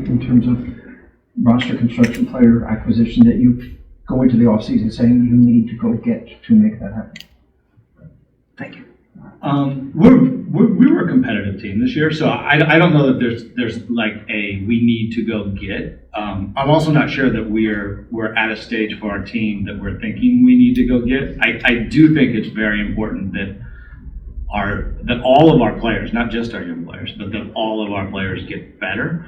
in terms of roster construction, player acquisition that you go into the offseason saying you need to go get to make that happen? Thank you. We were a competitive team this year, so I don't know that there's like a we need to go get. I'm also not sure that we're at a stage for our team that we're thinking we need to go get. I do think it's very important that all of our players, not just our young players, but that all of our players get better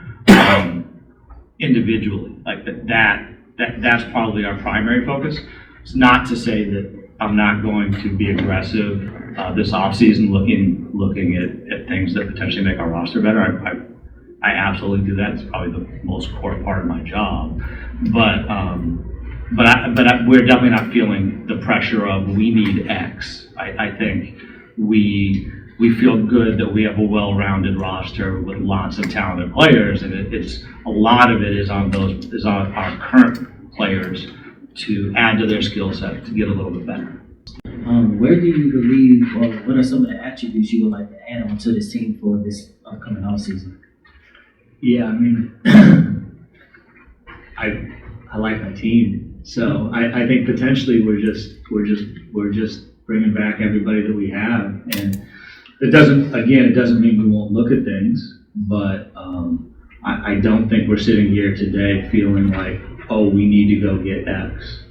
individually. Like that's probably our primary focus. It's not to say that I'm not going to be aggressive this offseason looking at things that potentially make our roster better. I absolutely do that. It's probably the most core part of my job. But we're definitely not feeling the pressure of we need X. I think we feel good that we have a well-rounded roster with lots of talented players, and it's a lot of it is on our current players to add to their skill set to get a little bit better. Where do you believe, or what are some of the attributes you would like to add on to this team for this upcoming offseason? Yeah, I mean, I like my team, so I think potentially we're just bringing back everybody that we have, and it doesn't mean we won't look at things, but I don't think we're sitting here today feeling like, oh, we need to go get X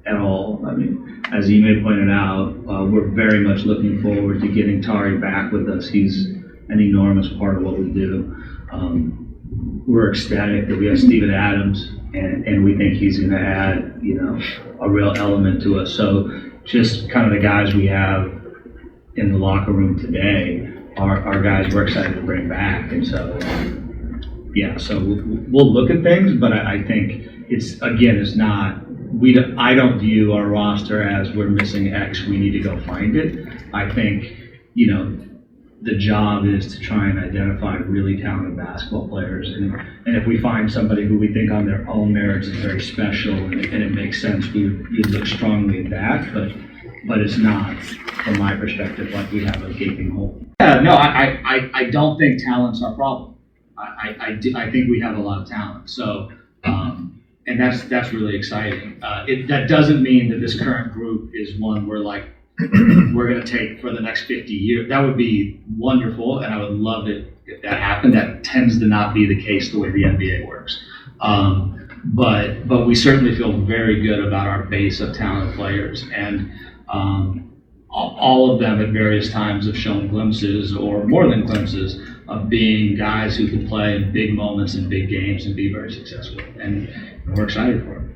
at all. I mean, as Ime pointed out, we're very much looking forward to getting Tari back with us. He's an enormous part of what we do. We're ecstatic that we have Steven Adams, and we think he's going to add, a real element to us. So just kind of the guys we have in the locker room today are guys we're excited to bring back. And so, so we'll look at things, but I think it's not. I don't view our roster as we're missing X, we need to go find it. I think, the job is to try and identify really talented basketball players. And if we find somebody who we think on their own merits is very special and it makes sense, we'd look strongly at that. But it's not, from my perspective, like we have a gaping hole. Yeah, no, I don't think talent's our problem. I think we have a lot of talent. So, and that's really exciting. That doesn't mean that this current group is one we're going to take for the next 50 years. That would be wonderful, and I would love it if that happened. That tends to not be the case the way the NBA works. But we certainly feel very good about our base of talented players, and all of them at various times have shown glimpses, or more than glimpses, of being guys who can play in big moments in big games and be very successful. And we're excited for it.